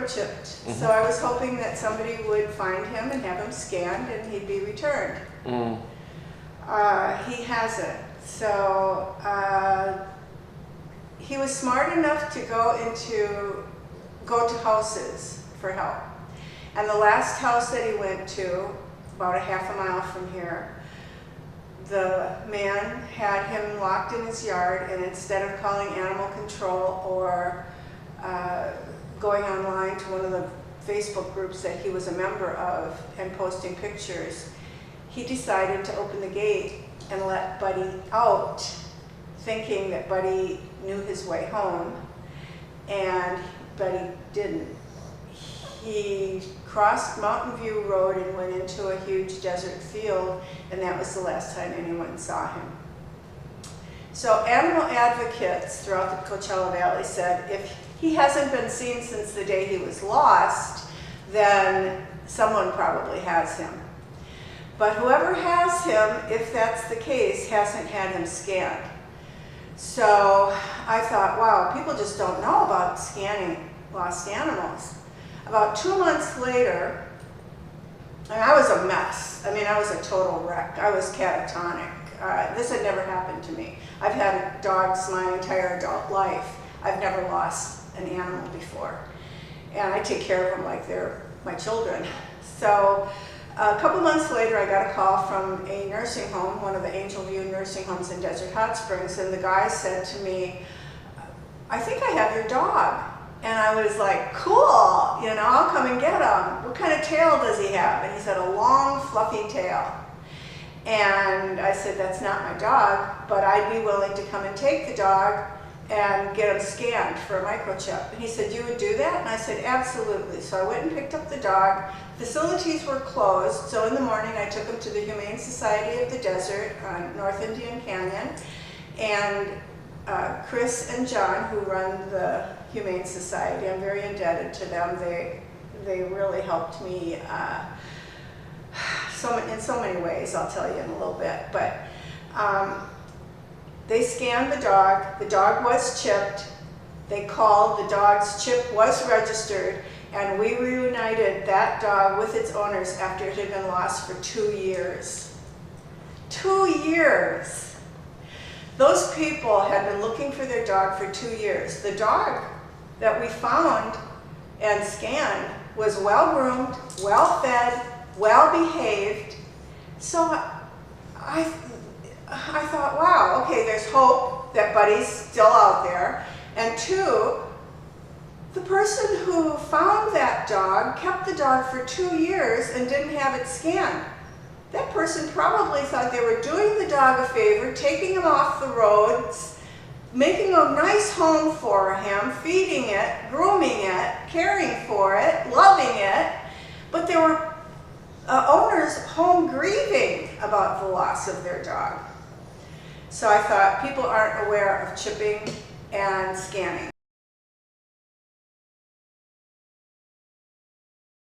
microchipped. So I was hoping that somebody would find him and have him scanned and he'd be returned. He hasn't. So he was smart enough to go to houses for help. And the last house that he went to, about a half a mile from here, the man had him locked in his yard, and instead of calling animal control or going online to one of the Facebook groups that he was a member of and posting pictures, he decided to open the gate and let Buddy out, thinking that Buddy knew his way home, and Buddy didn't. He crossed Mountain View Road and went into a huge desert field, and that was the last time anyone saw him. So animal advocates throughout the Coachella Valley said if he hasn't been seen since the day he was lost, then someone probably has him. But whoever has him, if that's the case, hasn't had him scanned. So I thought, wow, people just don't know about scanning lost animals. About 2 months later, and I was a mess. I mean, I was a total wreck. I was catatonic. This had never happened to me. I've had dogs my entire adult life. I've never lost an animal before. And I take care of them like they're my children. So a couple months later, I got a call from a nursing home, one of the Angel View nursing homes in Desert Hot Springs, and the guy said to me, I think I have your dog. And I was like, cool, you know, I'll come and get him. What kind of tail does he have? And he said, a long, fluffy tail. And I said, that's not my dog, but I'd be willing to come and take the dog and get him scanned for a microchip. And he said, you would do that? And I said, absolutely. So I went and picked up the dog. Facilities were closed, so in the morning I took him to the Humane Society of the Desert on North Indian Canyon. And Chris and John, who run the Humane Society, I'm very indebted to them. They really helped me in so many ways, I'll tell you in a little bit. But they scanned the dog. The dog was chipped. They called, the dog's chip was registered, and we reunited that dog with its owners after it had been lost for 2 years. 2 years! Those people had been looking for their dog for 2 years. The dog that we found and scanned was well-groomed, well-fed, well-behaved. So I thought, wow, okay, there's hope that Buddy's still out there. And two, the person who found that dog kept the dog for 2 years and didn't have it scanned. That person probably thought they were doing the dog a favor, taking him off the roads, making a nice home for him, feeding it, grooming it, caring for it, loving it. But there were owners home grieving about the loss of their dog. So I thought, people aren't aware of chipping and scanning.